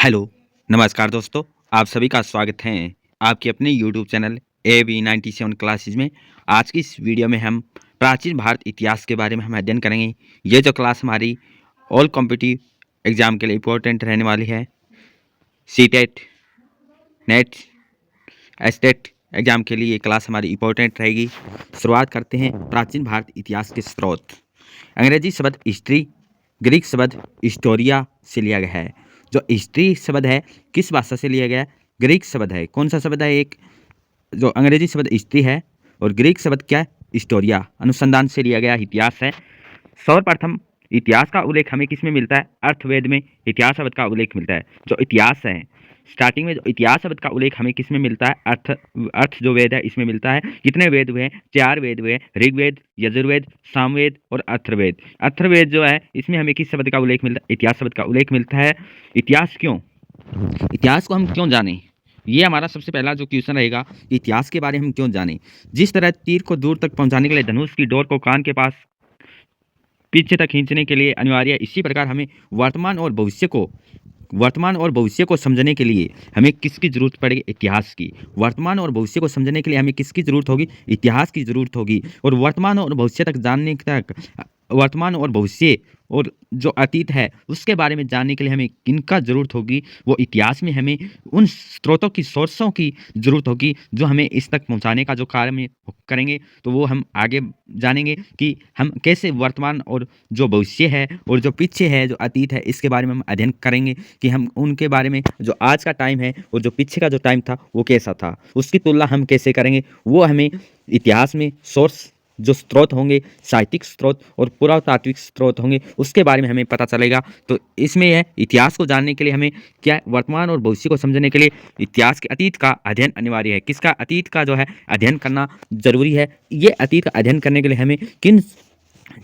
Hello, नमस्कार दोस्तों, आप सभी का स्वागत है आपके अपने यूट्यूब चैनल AB97 क्लासेस में। आज की इस वीडियो में हम प्राचीन भारत इतिहास के बारे में हम अध्ययन करेंगे। ये जो क्लास हमारी ऑल कॉम्पिटिटिव एग्ज़ाम के लिए इम्पोर्टेंट रहने वाली है। सीटेट, नेट, एस्टेट एग्ज़ाम के लिए ये क्लास हमारी इम्पोर्टेंट रहेगी। शुरुआत करते हैं प्राचीन भारत इतिहास के स्रोत। अंग्रेजी शब्द हिस्ट्री, ग्रीक शब्द हिस्टोरिया से लिया गया है। जो हिस्ट्री शब्द है किस भाषा से लिया गया है? ग्रीक शब्द है। कौन सा शब्द है? एक जो अंग्रेजी शब्द हिस्ट्री है और ग्रीक शब्द क्या है? हिस्टोरिया, अनुसंधान से लिया गया इतिहास है। सर्वप्रथम इतिहास का उल्लेख हमें किस में मिलता है? अर्थवेद में इतिहास शब्द का उल्लेख मिलता है। जो इतिहास है स्टार्टिंग में जो इतिहास शब्द का उल्लेख हमें किस में मिलता है? अर्थ जो वेद है इसमें मिलता है। कितने वेद हुए? 4 वेद हुए, ऋग्वेद, यजुर्वेद, सामवेद और अथर्ववेद। अथर्ववेद जो है इसमें हमें किस शब्द का उल्लेख मिलता है? इतिहास शब्द का उल्लेख मिलता है। इतिहास क्यों? इतिहास को हम क्यों जानें? ये हमारा सबसे पहला जो क्वेश्चन रहेगा, इतिहास के बारे में हम क्यों जानें? जिस तरह तीर को दूर तक पहुंचाने के लिए धनुष की डोर को कान के पास पीछे तक खींचने के लिए अनिवार्य है, इसी प्रकार हमें वर्तमान और भविष्य को समझने के लिए हमें किसकी जरूरत पड़ेगी? इतिहास की। वर्तमान और भविष्य को समझने के लिए हमें किसकी जरूरत होगी? इतिहास की जरूरत होगी। और वर्तमान और भविष्य तक जानने तक वर्तमान और भविष्य और जो अतीत है उसके बारे में जानने के लिए हमें किनका जरूरत होगी? वो इतिहास में हमें उन स्रोतों की सोर्सों की जरूरत होगी जो हमें इस तक पहुंचाने का जो कार्य में करेंगे। तो वो हम आगे जानेंगे कि हम कैसे वर्तमान और जो भविष्य है और जो पीछे है जो अतीत है इसके बारे में हम अध्ययन करेंगे कि हम उनके बारे में जो आज का टाइम है और जो पीछे का जो टाइम था वो कैसा था, उसकी तुलना हम कैसे करेंगे। वो हमें इतिहास में सोर्स जो स्रोत होंगे, साहित्यिक स्रोत और पुरातात्विक स्रोत होंगे, उसके बारे में हमें पता चलेगा। तो इसमें है इतिहास को जानने के लिए हमें क्या है? वर्तमान और भविष्य को समझने के लिए इतिहास के अतीत का अध्ययन अनिवार्य है। किसका? अतीत का जो है अध्ययन करना जरूरी है। ये अतीत का अध्ययन करने के लिए हमें किन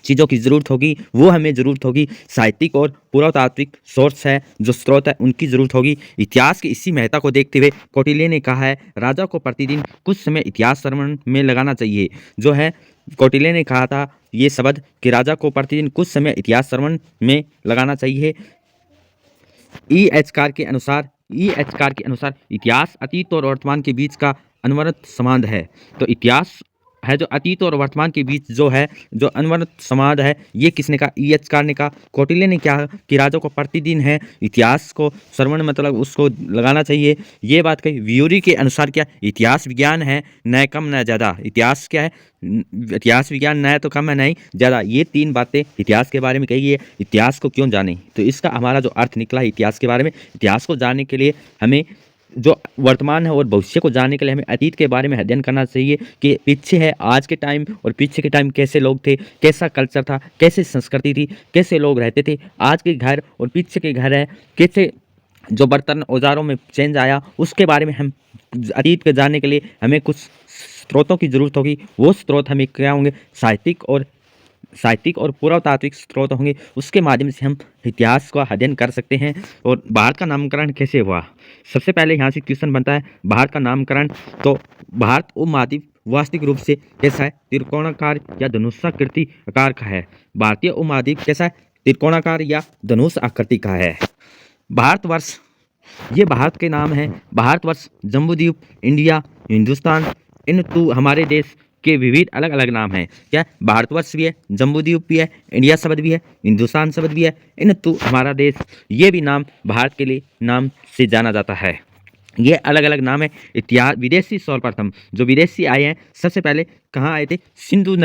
चीज़ों की ज़रूरत होगी? वो हमें ज़रूरत होगी साहित्यिक और पुरातात्विक सोर्स है जो स्रोत है उनकी ज़रूरत होगी। इतिहास की इसी महत्ता को देखते हुए कौटिल्य ने कहा है राजा को प्रतिदिन कुछ समय इतिहास श्रवण में लगाना चाहिए। जो है कौटिल्य ने कहा था ये शब्द कि राजा को प्रतिदिन कुछ समय इतिहास श्रवण में लगाना चाहिए। ई एच कार के अनुसार इतिहास अतीत और वर्तमान के बीच का अनवरत संबंध है। तो इतिहास है जो अतीत और वर्तमान के बीच जो है जो अनवरत संवाद है, ये किसने कहा? ई एच कार ने कहा। कौटिल्य ने क्या कि राजा को प्रतिदिन है इतिहास को श्रवण मतलब उसको लगाना चाहिए, ये बात कही। व्यूरी के अनुसार क्या? इतिहास विज्ञान है, न कम न ज़्यादा। इतिहास क्या है? इतिहास विज्ञान न तो कम है नहीं ज़्यादा। ये 3 बातें इतिहास के बारे में कही है। इतिहास को क्यों जाने? तो इसका हमारा जो अर्थ निकला है इतिहास के बारे में, इतिहास को जानने के लिए हमें जो वर्तमान है और भविष्य को जानने के लिए हमें अतीत के बारे में अध्ययन करना चाहिए कि पीछे है आज के टाइम और पीछे के टाइम कैसे लोग थे, कैसा कल्चर था, कैसे संस्कृति थी, कैसे लोग रहते थे। आज के घर और पीछे के घर है कैसे जो बर्तन औजारों में चेंज आया, उसके बारे में हम अतीत को जानने के लिए हमें कुछ स्रोतों की ज़रूरत होगी। वो स्रोत हमें क्या होंगे? साहित्यिक और पुरातात्विक स्रोत होंगे। उसके माध्यम से हम इतिहास का अध्ययन कर सकते हैं। और भारत का नामकरण कैसे हुआ? सबसे पहले यहाँ से क्वेश्चन बनता है भारत का नामकरण। तो भारत उपमहाद्वीप वास्तविक रूप से कैसा है? त्रिकोणाकार या धनुषाकृति आकार का है। भारतीय उपमहाद्वीप कैसा है? त्रिकोणाकार या धनुष आकृति का है। भारतवर्ष, ये भारत के नाम है। भारतवर्ष, जम्बूद्वीप, इंडिया, हिंदुस्तान, इन हमारे देश के विविध अलग अलग नाम हैं। क्या? भारतवर्ष भी है, जम्बूद्वीप भी है, इंडिया शब्द भी है, हिंदुस्तान शब्द भी है, इन हमारा देश, ये भी नाम भारत के लिए नाम से जाना जाता है। ये अलग अलग नाम है। इतिहास विदेशी सर्वप्रथम जो विदेशी आए हैं सबसे पहले कहाँ आए थे? सिंधु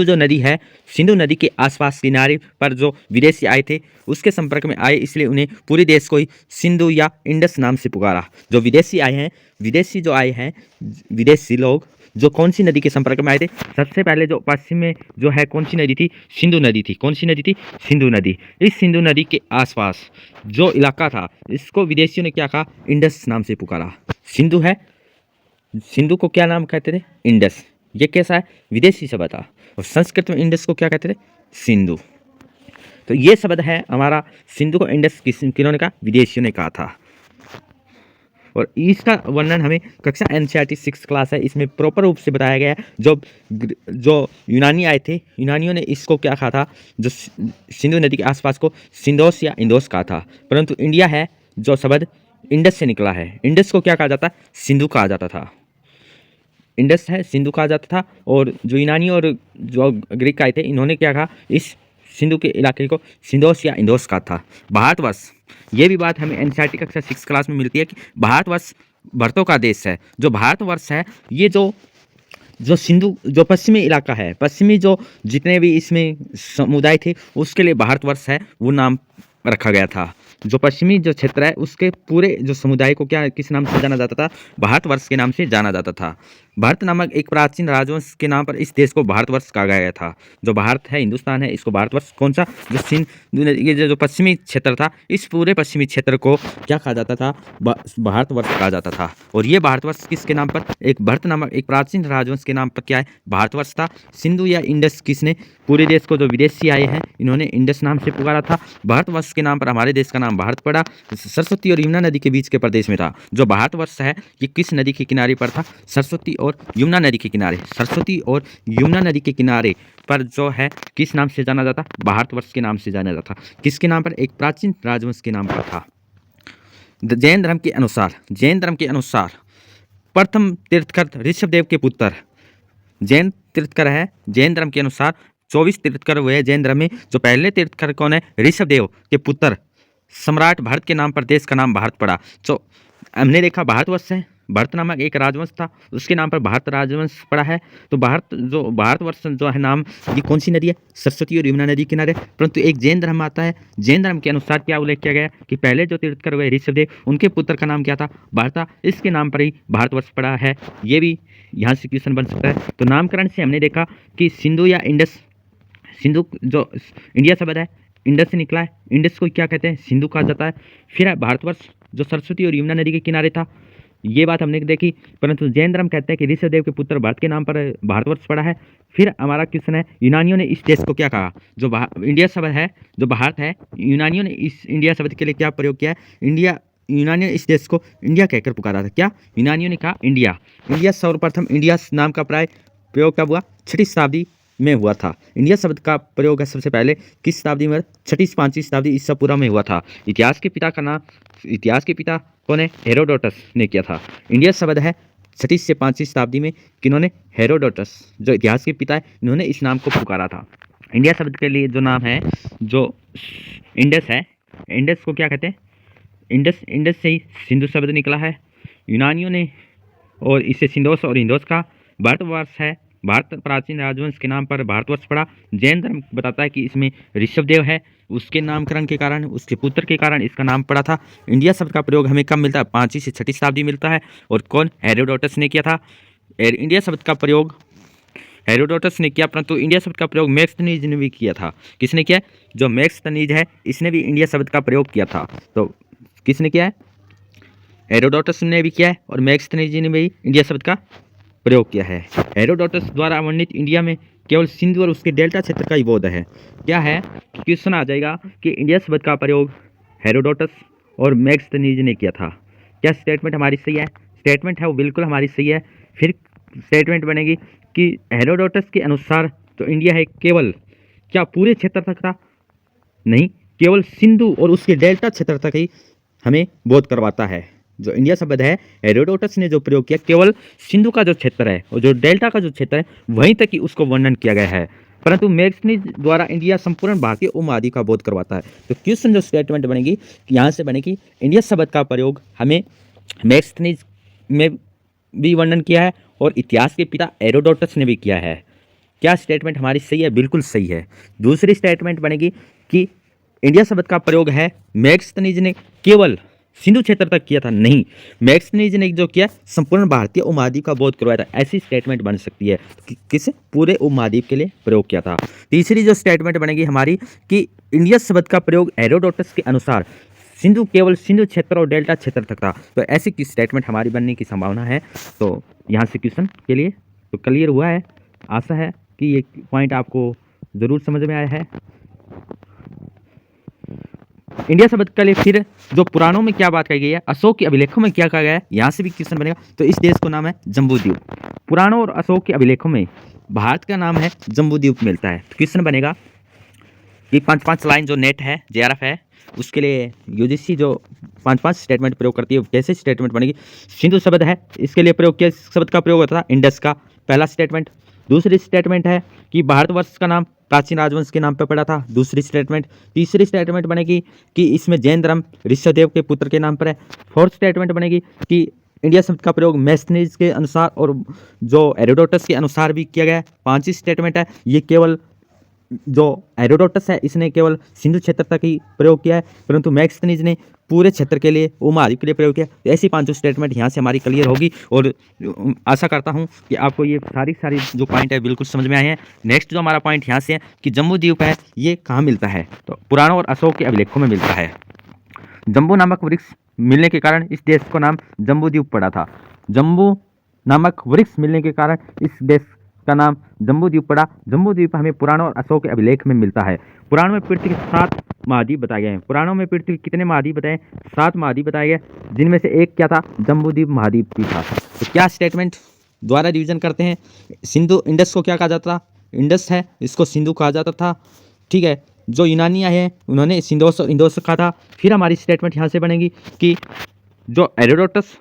जो नदी है, सिंधु नदी के आसपास किनारे पर जो विदेशी आए थे उसके संपर्क में आए, इसलिए उन्हें पूरे देश को ही सिंधु या इंडस नाम से पुकारा। जो विदेशी आए हैं, विदेशी लोग जो कौन सी नदी के संपर्क में आए थे? सबसे पहले जो पश्चिम में जो है कौन सी नदी थी? सिंधु नदी थी। कौन सी नदी थी? सिंधु नदी। इस सिंधु नदी के आसपास जो इलाका था इसको विदेशियों ने क्या कहा? इंडस नाम से पुकारा। सिंधु है, सिंधु को क्या नाम कहते थे? इंडस। ये कैसा है? विदेशी शब्द था। और संस्कृत में इंडस को क्या कहते थे? सिंधु। तो ये शब्द है हमारा। सिंधु को इंडस किन्होंने कहा? विदेशियों ने कहा था। और इसका वर्णन हमें कक्षा NCERT 6 क्लास है इसमें प्रॉपर रूप से बताया गया है। जो यूनानी आए थे, यूनानियों ने इसको क्या कहा था? जो सिंधु नदी के आसपास को सिंधोस या इंदोस कहा था। परंतु इंडिया है जो शब्द इंडस से निकला है। इंडस को क्या कहा जाता है? सिंधु कहा जाता था। इंडस है सिंधु कहा जाता था। और जो यूनानी और जो ग्रीक आए थे, इन्होंने क्या कहा? इस सिंधु के इलाके को सिंधोस या इंदोस कहा था। भारतवर्ष, ये भी बात हमें एनसीईआरटी कक्षा 6 क्लास में मिलती है कि भारतवर्ष भरतों का देश है। जो भारतवर्ष है, ये जो जो सिंधु जो पश्चिमी इलाका है, पश्चिमी जो जितने भी इसमें समुदाय थे, उसके लिए भारतवर्ष है वो नाम रखा गया था। जो पश्चिमी जो क्षेत्र है, उसके पूरे जो समुदाय को क्या किस नाम से जाना जाता था? भारतवर्ष के नाम से जाना जाता था। भारत नामक एक प्राचीन राजवंश के नाम पर इस देश को भारतवर्ष कहा गया था। जो भारत है, हिंदुस्तान है, इसको भारतवर्ष कौन सा? जो सिंध ये जो पश्चिमी क्षेत्र था, इस पूरे पश्चिमी क्षेत्र को क्या कहा जाता था? भारतवर्ष कहा जाता था। और ये भारतवर्ष किसके नाम पर? एक भरत नामक एक प्राचीन राजवंश के नाम पर क्या है? भारतवर्ष था। सिंधु या इंडस किसने पूरे देश को, जो विदेशी आए हैं, इन्होंने इंडस नाम से पुकारा था। भारतवर्ष के नाम पर हमारे देश का नाम भारत पड़ा। सरस्वती और यमुना नदी के बीच के प्रदेश में था। जो भारतवर्ष है, ये किस नदी के किनारे पर था? सरस्वती और यमुना नदी के किनारे। सरस्वती और यमुना नदी के किनारे पर जो है किस नाम से जाना जाता? भारतवर्ष के नाम से जाना जाता। किसके नाम पर? एक प्राचीन राजवंश के नाम पर था। जैन धर्म के अनुसार, जैन धर्म के अनुसार प्रथम तीर्थकर ऋषभदेव के पुत्र जैन तीर्थकर है। जैन धर्म के अनुसार 24 तीर्थकर हुए हैं जैन धर्म में। जो पहले तीर्थकर कौन है? ऋषभदेव के पुत्र सम्राट भरत के नाम पर देश का नाम भारत पड़ा। तो हमने देखा भारतवर्ष है, भरत नामक एक राजवंश था, उसके नाम पर भारत राजवंश पड़ा है। तो भारतवर्ष जो है नाम, ये कौन सी नदी है? सरस्वती और यमुना नदी किनारे। परंतु एक जैन धर्म आता है, जैन धर्म के अनुसार क्या उल्लेख किया गया कि पहले जो तीर्थकर हुए ऋषभदेव, उनके पुत्र का नाम क्या था? भारत। इसके नाम पर ही भारतवर्ष पड़ा है। ये भी यहाँ से क्वेश्चन बन सकता है। तो नामकरण से हमने देखा कि सिंधु या इंडस, सिंधु जो इंडिया शब्द है इंडस से निकला है। इंडस को क्या कहते हैं? सिंधु कहा जाता है। फिर है भारतवर्ष, जो सरस्वती और यमुना नदी के किनारे था। ये बात हमने देखी। परंतु जैन धर्म कहते हैं कि ऋषभदेव के पुत्र भारत के नाम पर भारतवर्ष पड़ा है। फिर हमारा क्वेश्चन है, यूनानियों ने इस देश को क्या कहा? जो इंडिया शब्द है, जो भारत है, यूनानियों ने इस इंडिया शब्द के लिए क्या प्रयोग किया है? इंडिया। यूनानियों ने इस देश को इंडिया कहकर पुकारा था। क्या यूनानियों ने कहा? इंडिया। इंडिया सर्वप्रथम इंडिया नाम का प्रयोग कब हुआ? 6वीं शताब्दी में हुआ था। इंडिया शब्द का प्रयोग है सबसे पहले किस शताब्दी में? 6वीं 5वीं शताब्दी ईसा पूर्व में हुआ था। इतिहास के पिता का नाम, इतिहास के पिता कौन है? हेरोडोटस ने किया था। इंडिया शब्द है 6वीं से 5वीं शताब्दी में किन्होंने? हेरोडोटस, जो इतिहास के पिता है, इन्होंने इस नाम को पुकारा था। इंडिया शब्द के लिए जो नाम है, जो इंडस है, इंडस को क्या कहते हैं? इंडस से ही सिंधु शब्द निकला है यूनानियों ने, और इससे सिंधोस और इंदोस का। भारतवर्ष है, भारत प्राचीन राजवंश के नाम पर भारतवर्ष पड़ा। जैन धर्म बताता है कि इसमें ऋषभदेव है, उसके नामकरण के कारण, उसके पुत्र के कारण इसका नाम पड़ा था। इंडिया शब्द का प्रयोग हमें कब मिलता है? 5वीं से 6वीं शताब्दी मिलता है। और कौन? हेरोडोटस ने किया था। इंडिया शब्द का प्रयोग हेरोडोटस ने किया, परंतु इंडिया शब्द का प्रयोग मैक्सनीज ने भी किया था। किसने किया? जो मैक्सनीज है, इसने भी इंडिया शब्द का प्रयोग किया था। तो किसने किया है? हेरोडोटस ने भी किया है, और मैक्सनीज ने भी इंडिया शब्द का प्रयोग किया है। हेरोडोटस द्वारा वर्णित इंडिया में केवल सिंधु और उसके डेल्टा क्षेत्र का ही बोध है। क्या है? क्वेश्चन आ जाएगा कि इंडिया शब्द का प्रयोग हेरोडोटस और मैक्सनीज ने किया था। क्या स्टेटमेंट हमारी सही है? स्टेटमेंट है वो बिल्कुल हमारी सही है। फिर स्टेटमेंट बनेगी कि हेरोडोटस के अनुसार जो इंडिया है केवल क्या पूरे क्षेत्र तक था? नहीं, केवल सिंधु और उसके डेल्टा क्षेत्र तक ही हमें बोध करवाता है। जो इंडिया शब्द है, हेरोडोटस ने जो प्रयोग किया, केवल सिंधु का जो क्षेत्र है और जो डेल्टा का जो क्षेत्र है, वहीं तक ही उसको वर्णन किया गया है। परंतु मैक्सनीज द्वारा इंडिया संपूर्ण भारतीय उपमहाद्वीप का बोध करवाता है। तो क्वेश्चन जो स्टेटमेंट बनेगी, यहाँ से बनेगी इंडिया शब्द का प्रयोग हमें मैक्सनीज में भी वर्णन किया है, और इतिहास के पिता हेरोडोटस ने भी किया है। क्या स्टेटमेंट हमारी सही है? बिल्कुल सही है। दूसरी स्टेटमेंट बनेगी कि इंडिया शब्द का प्रयोग है मैक्सनीज ने केवल सिंधु क्षेत्र तक किया था। नहीं, मैक्सनीज ने जो किया संपूर्ण भारतीय उपमहाद्वीप का बोध करवाया था। ऐसी स्टेटमेंट बन सकती है कि किस पूरे उपमहाद्वीप के लिए प्रयोग किया था। तीसरी जो स्टेटमेंट बनेगी हमारी कि इंडिया शब्द का प्रयोग हेरोडोटस के अनुसार सिंधु केवल सिंधु क्षेत्र और डेल्टा क्षेत्र तक था। तो ऐसी की स्टेटमेंट हमारी बनने की संभावना है। तो यहाँ से क्वेश्चन के लिए तो क्लियर हुआ है। आशा है कि ये पॉइंट आपको ज़रूर समझ में आया है। इंडिया शब्द के लिए फिर जो पुराणों में क्या बात कही गई है, अशोक के अभिलेखों में क्या कहा गया है, यहाँ से भी क्वेश्चन बनेगा। तो इस देश को नाम है जम्बूद्वीप। पुराणों और अशोक के अभिलेखों में भारत का नाम है जम्बूद्वीप मिलता है। तो क्वेश्चन बनेगा कि 5-5 लाइन जो नेट है, JRF है, उसके लिए यूजीसी जो 5-5 स्टेटमेंट प्रयोग करती है, कैसे स्टेटमेंट बनेगी। सिंधु शब्द है, इसके लिए प्रयोग किया, शब्द का प्रयोग होता था इंडस का, पहला स्टेटमेंट। दूसरी स्टेटमेंट है कि भारतवर्ष का नाम प्राचीन राजवंश के नाम पर पड़ा था, दूसरी स्टेटमेंट। तीसरी स्टेटमेंट बनेगी कि इसमें जैन धर्म ऋषभदेव के पुत्र के नाम पर है। फोर्थ स्टेटमेंट बनेगी कि इंडिया शब्द का प्रयोग मैथनीज के अनुसार और जो हेरोडोटस के अनुसार भी किया गया है। पांचवी स्टेटमेंट है, ये केवल जो हेरोडोटस है इसने केवल सिंधु क्षेत्र तक ही प्रयोग किया है, परंतु मैक्सनीज ने पूरे क्षेत्र के लिए, उपमहाद्वीप के लिए प्रयोग किया। तो ऐसी पांचों स्टेटमेंट यहाँ से हमारी क्लियर होगी और आशा करता हूँ कि आपको ये सारी जो पॉइंट है बिल्कुल समझ में आए हैं। नेक्स्ट जो हमारा पॉइंट यहाँ से है कि जम्बू द्वीप है ये कहाँ मिलता है, तो पुराणों और अशोक के अभिलेखों में मिलता है। जम्बू नामक वृक्ष मिलने के कारण इस देश को नाम जम्बू द्वीप पड़ा था। जम्बू नामक वृक्ष मिलने के कारण इस देश का नाम जम्बू द्वीप पड़ा। जम्बू द्वीप हमें पुराणों और अशोक के अभिलेख में मिलता है। पुराणों में पृथ्वी के 7 महाद्वीप बताए गए हैं। पुराणों में पृथ्वी कितने महाद्वीप बताए? 7 महाद्वीप बताए गए, जिनमें से एक क्या था? जम्बू द्वीप महाद्वीप भी था। तो क्या स्टेटमेंट द्वारा रिवीजन करते हैं? सिंधु इंडस को क्या कहा जाता था? इंडस है, इसको सिंधु कहा जाता था। ठीक है, जो यूनानी आए हैं उन्होंने सिंधोस और इंडोस कहा था। फिर हमारी स्टेटमेंट यहाँ से बनेगी कि जो हेरोडोटस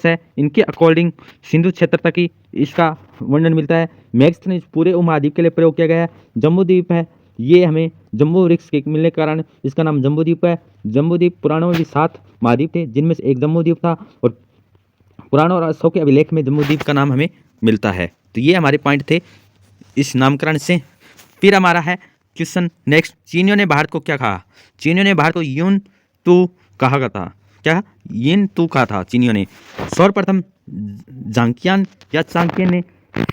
है, इनके अकॉर्डिंग सिंधु क्षेत्र तक ही इसका वर्णन मिलता है। मैक्सनीज पूरे उपमहाद्वीप के लिए प्रयोग किया गया है। जम्बू द्वीप है, ये हमें जम्बू वृक्ष के मिलने के कारण इसका नाम जम्बू द्वीप है। जम्बू द्वीप पुराणों में भी 7 महाद्वीप थे, जिनमें से एक जम्बू द्वीप था और पुराणों और अशोक के अभिलेख में जम्बू द्वीप का नाम हमें मिलता है। तो ये हमारे पॉइंट थे इस नामकरण से। फिर हमारा है क्वेश्चन नेक्स्ट, चीनियों ने भारत को क्या कहा? चीनियों ने भारत को यून तू कहा था। क्या? यिन तू कहा था चीनियों ने। सर्वप्रथम जांकियान या चांकियन ने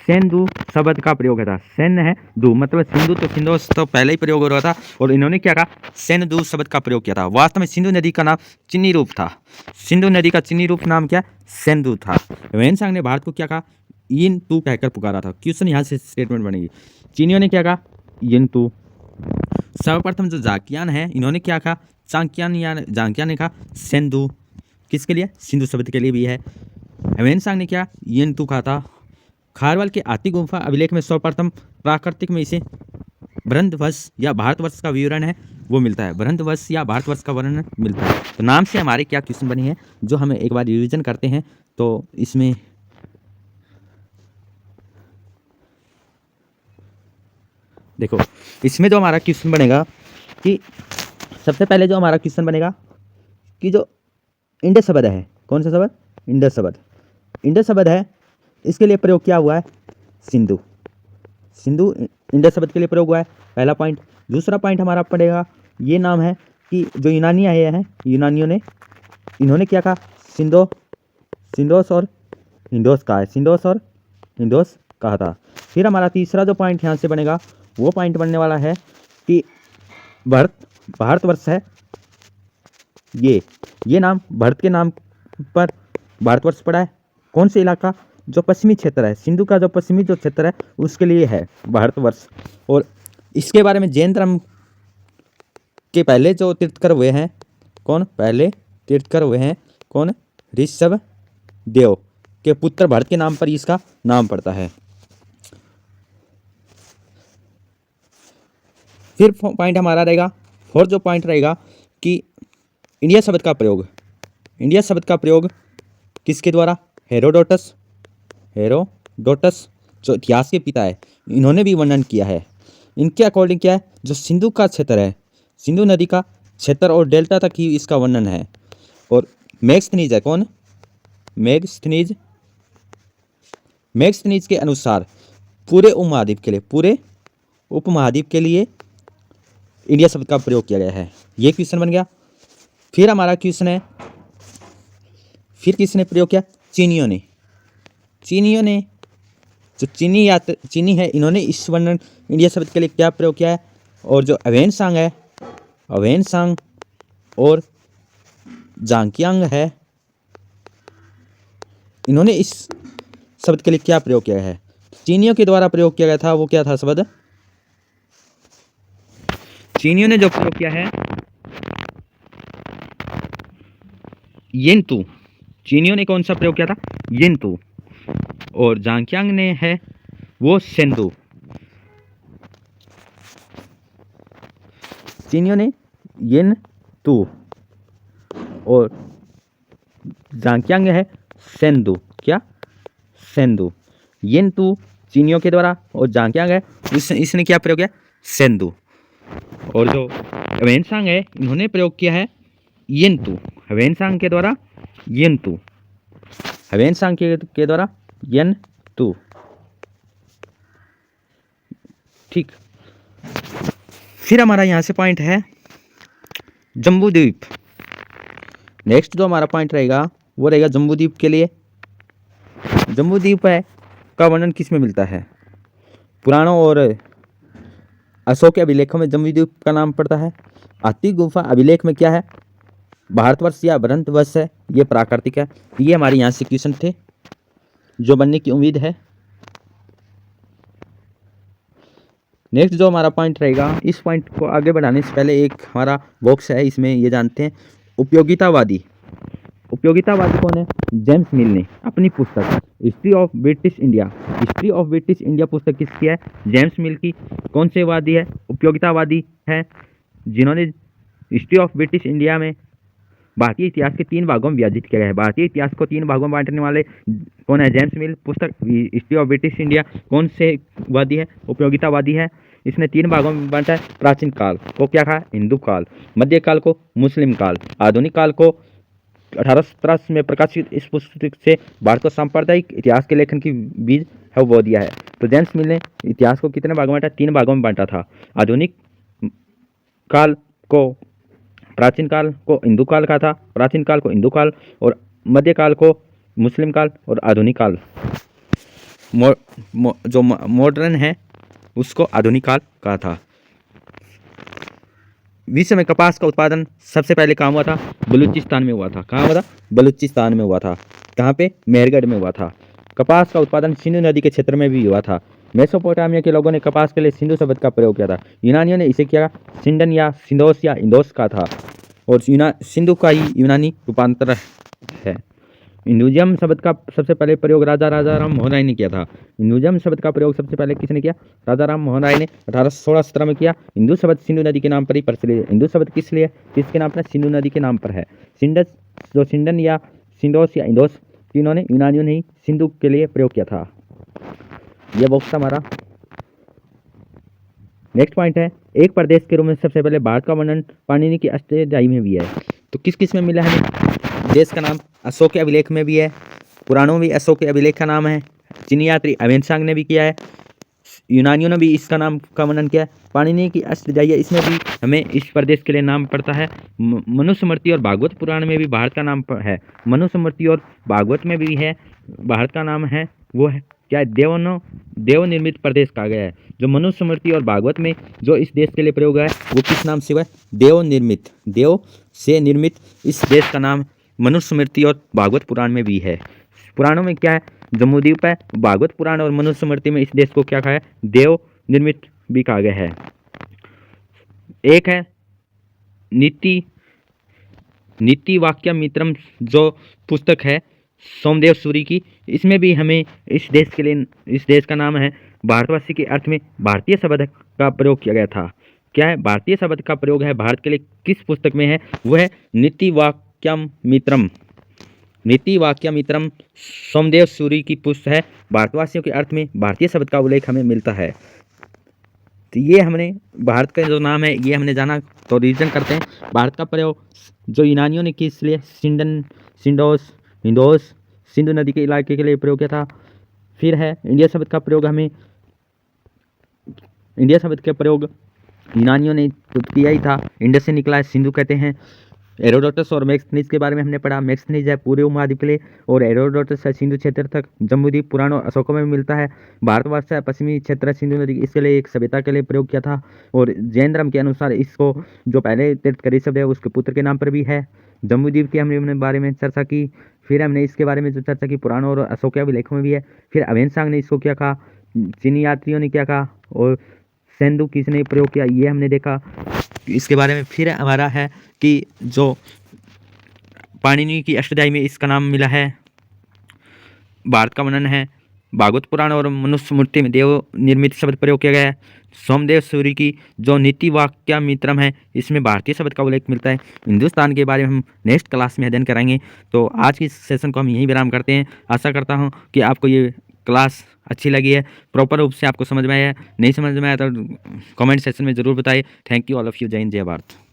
सेंधु शब्द का प्रयोग किया था। सेन है दू, मतलब सिंधु तो सिंधोस तो पहले ही प्रयोग हो रहा था, और इन्होंने क्या कहा? सेंधु शब्द का प्रयोग किया था। वास्तव में सिंधु नदी का नाम चीनी रूप था। सिंधु नदी का चीनी रूप नाम क्या? सेंधु था। ह्वेनसांग ने भारत को क्या कहा? यिन तू कहकर पुकारा था। क्वेश्चन यहाँ से स्टेटमेंट बनेगी, चीनियों ने क्या कहा? यिन तू। सर्वप्रथम जो जाकियान है इन्होंने क्या कहा? चांकियान या जांकियान ने कहा सेंधु। किसके लिए? सिंधु शब्द के लिए भी है। ह्वेनसांग ने क्या? यिन तू कहा था। खारवाल के आती गुफा अभिलेख में सर्वप्रथम प्राकृतिक में इसे बृहदवंश या भारतवर्ष का विवरण है वो मिलता है। बृहदवंश या भारतवर्ष का वर्णन मिलता है। तो नाम से हमारे क्या क्वेश्चन बने हैं जो हमें एक बार रिविजन करते हैं। तो इसमें देखो, इसमें जो हमारा क्वेश्चन बनेगा कि सबसे पहले जो हमारा क्वेश्चन बनेगा कि जो इंडस शब्द है, कौन सा शब्द? इंडस शब्द। इंडस शब्द है, इसके लिए प्रयोग क्या हुआ है? सिंधु। सिंधु इंडस शब्द के लिए प्रयोग हुआ है, पहला पॉइंट। दूसरा पॉइंट हमारा पड़ेगा, ये नाम है कि जो यूनानी आए हैं, यूनानियों ने इन्होंने क्या कहा? सिंधोस और हिंदोस कहा है। सिंधोस और हिंदोस कहा था। फिर हमारा तीसरा जो पॉइंट यहाँ से बनेगा वो पॉइंट बनने वाला है कि भारतवर्ष है, ये नाम भारत के नाम पर भारतवर्ष पड़ा है। कौन से इलाका? जो पश्चिमी क्षेत्र है, सिंधु का जो पश्चिमी जो क्षेत्र है उसके लिए है भारतवर्ष। और इसके बारे में जैन धर्म के पहले जो तीर्थकर हुए हैं, कौन पहले तीर्थकर हुए हैं? कौन? ऋषभदेव के पुत्र भरत के नाम पर इसका नाम पड़ता है। फिर पॉइंट हमारा रहेगा, फोर्थ जो पॉइंट रहेगा कि इंडिया शब्द का प्रयोग। इंडिया शब्द का प्रयोग किसके द्वारा? हेरोडोटस जो इतिहास के पिता है, इन्होंने भी वर्णन किया है। इनके अकॉर्डिंग क्या है? जो सिंधु का क्षेत्र है, सिंधु नदी का क्षेत्र और डेल्टा तक ही इसका वर्णन है। और मैक्सनीज है, कौन? मैक्सनीज के अनुसार पूरे उपमहाद्वीप के लिए इंडिया शब्द का प्रयोग किया गया है। ये क्वेश्चन बन गया। फिर हमारा क्वेश्चन है, फिर किसने प्रयोग किया? चीनियों ने जो चीनी है, इन्होंने इस वर्णन इंडिया शब्द के लिए क्या प्रयोग किया है? और जो ह्वेनसांग और जांकियांग है, इन्होंने इस शब्द के लिए क्या प्रयोग किया है? चीनियों के द्वारा प्रयोग किया गया था, वो क्या था शब्द? चीनियों ने जो प्रयोग किया है येंतु। चीनियों ने कौन सा प्रयोग किया था? येंतु। और जांकियांग ने है वो सेंधु। चीनियों ने येन तू, और जांग्यांग है सेंदु। क्या? सेंदु। येन तू चीनियों के द्वारा और जांग्यांग है इसने क्या प्रयोग किया? सेंदु। और जो ह्वेनसांग है इन्होंने प्रयोग किया है येन तू। ह्वेनसांग के द्वारा येन तू, ह्वेनसांग के द्वारा येन तू। ठीक। फिर हमारा यहाँ से पॉइंट है जम्बूद्वीप। नेक्स्ट जो हमारा पॉइंट रहेगा वो रहेगा जम्बूद्वीप के लिए। जम्बूद्वीप है का वर्णन किस में मिलता है? पुराणों और अशोक के अभिलेखों में जम्बूद्वीप का नाम पड़ता है। हाथी गुफा अभिलेख में क्या है? भारतवर्ष या भरतवर्ष है, ये प्राकृतिक है। ये हमारे यहाँ से क्वेश्चन थे जो बनने की उम्मीद है। नेक्स्ट जो हमारा पॉइंट रहेगा, इस पॉइंट को आगे बढ़ाने से पहले एक हमारा बॉक्स है, इसमें ये जानते हैं उपयोगितावादी। उपयोगितावादी कौन है? जेम्स मिल ने अपनी पुस्तक history of British India, history of British India पुस्तक किसकी है? जेम्स मिल की। कौन से वादी है? उपयोगितावादी है, जिन्होंने हिस्ट्री ऑफ ब्रिटिश इंडिया में भारतीय इतिहास के 3 भागों में विभाजित किया है। भारतीय इतिहास को 3 भागों में बांटने वाले कौन है? जेम्स मिल। पुस्तक हिस्ट्री ऑफ ब्रिटिश इंडिया कौन से वादी है? उपयोगितावादी है। इसने 3 भागों में बांटा है। प्राचीन काल को क्या कहा? हिंदू काल। मध्यकाल को मुस्लिम काल। आधुनिक काल को 1883 में प्रकाशित इस पुस्तक से भारत को सांप्रदायिक इतिहास के लेखन की बीज है वो दिया है। तो जेम्स मिल ने इतिहास को कितने भागों में बांटा? 3 भागों में बांटा था। आधुनिक काल को, प्राचीन काल को हिंदू काल कहा था, प्राचीन काल को हिंदू काल, और मध्यकाल को मुस्लिम काल, और आधुनिक काल जो मॉडर्न है उसको आधुनिक काल कहा था। विश्व में कपास का उत्पादन सबसे पहले कहाँ हुआ था? बलूचिस्तान में हुआ था। कहाँ हुआ था? बलूचिस्तान में हुआ था। कहाँ पे? मेहरगढ़ में हुआ था। कपास का उत्पादन सिंधु नदी के क्षेत्र में भी हुआ था। मेसोपोटामिया के लोगों ने कपास के लिए सिंधु शब्द का प्रयोग किया था। यूनानियों ने इसे क्या? सिंडन या सिंदोस या इंदोस का था, और सिंधु का ही यूनानी रूपांतर है। हिंदुइज्म शब्द का सबसे पहले प्रयोग राजा राजाराम मोहन राय ने किया था। हिंदुइज्म शब्द का प्रयोग सबसे पहले किसने किया? राजा राम मोहन राय ने 1816-17 में किया। हिंदू शब्द सिंधु नदी के नाम पर ही प्रचलित है। हिंदू शब्द किस लिए, किसके नाम पर? सिंधु नदी के नाम पर है। सिंडस जो सिंडन या सिंदोस या इंदोस, इन्होंने यूनानियों ने ही सिंधु के लिए प्रयोग किया था। यह बॉक्स हमारा। नेक्स्ट पॉइंट है एक प्रदेश के रूप में सबसे पहले भारत का वर्णन पाणिनि की अष्टध्यायी में भी है। तो किस किस में मिला है? देश का नाम अशोक के अभिलेख में भी है, पुराणों में भी अशोक के अभिलेख का नाम है, चीनी यात्री ह्वेनसांग ने भी किया है, यूनानियों ने भी इसका नाम का वर्णन किया है। पाणिनि की अष्टध्यायी इसमें भी हमें इस प्रदेश के लिए नाम पड़ता है। मनुस्मृति और भागवत पुराण में भी भारत का नाम है। मनुस्मृति और भागवत में भी है भारत का नाम है, वो है क्या? देव निर्मित प्रदेश कहा गया है। जो मनुस्मृति और भागवत में जो इस देश के लिए प्रयोग है वो किस नाम से हुआ है? देव निर्मित। देव से निर्मित इस देश का नाम मनुस्मृति और भागवत पुराण में भी है। पुराणों में क्या है? जम्बूद्वीप है। भागवत पुराण और मनुस्मृति में इस देश को क्या कहा है? देव निर्मित भी कहा गया है। एक है नीति वाक्यमित्रम जो पुस्तक है सोमदेव सूरी की, इसमें भी हमें इस देश के लिए, इस देश का नाम है, भारतवासी के अर्थ में भारतीय शब्द का प्रयोग किया गया था। क्या है? भारतीय शब्द का प्रयोग है भारत के लिए किस पुस्तक में है? वो है नीति वाक्यमित्रम। नीति वाक्यमित्रम सोमदेव सूरी की पुस्तक है। भारतवासियों के अर्थ में भारतीय शब्द का उल्लेख हमें मिलता है। तो ये हमने भारत का जो नाम है ये हमने जाना। तो रिवीजन करते हैं। भारत का प्रयोग जो यूनानियों ने किस लिए? सिंडन, सिंडोस, इंदोस, सिंधु नदी के इलाके के लिए प्रयोग किया था। फिर है इंडिया शब्द का प्रयोग हमें, इंडिया शब्द का प्रयोग यूनानियों ने तो किया ही था, इंडस से निकला है, सिंधु कहते हैं। हेरोडोटस और मैक्सनीज के बारे में हमने पढ़ा। मैक्सनीज है पूर्वी उपमहाद्वीप के लिए, और हेरोडोटस है सिंधु क्षेत्र तक। जम्बूद्वीप पुराण और अशोकों में मिलता है। भारतवर्ष है पश्चिमी क्षेत्र सिंधु नदी, इसके लिए एक सभ्यता के लिए प्रयोग किया था। और जैन धर्म के अनुसार इसको जो पहले तीर्थंकरी शब्द है उसके पुत्र के नाम पर भी है। जम्बूद्वीप के हमने बारे में चर्चा की। फिर हमने इसके बारे में जो चर्चा की पुराण और अशोक के अभिलेखों में भी है। फिर ह्वेनसांग ने इसको क्या कहा, चीनी यात्रियों ने क्या कहा, और सेंधु किसने प्रयोग किया, ये हमने देखा इसके बारे में। फिर हमारा है कि जो पाणिनि की अष्टध्यायी में इसका नाम मिला है, भारत का वर्णन है। भागवत पुराण और मनुस्मृति में देव निर्मित शब्द प्रयोग किया गया है। सोमदेव सूरी की जो नीति वाक्यामित्रम है, इसमें भारतीय शब्द का उल्लेख मिलता है। हिंदुस्तान के बारे में हम नेक्स्ट क्लास में अध्ययन कराएंगे। तो आज की सेशन को हम यहीं विराम करते हैं। आशा करता हूँ कि आपको ये क्लास अच्छी लगी है, प्रॉपर रूप से आपको समझ में आया है। नहीं समझ में आया तो कमेंट सेक्शन में ज़रूर बताइए। Thank you all of you. जय हिंद, जय भारत।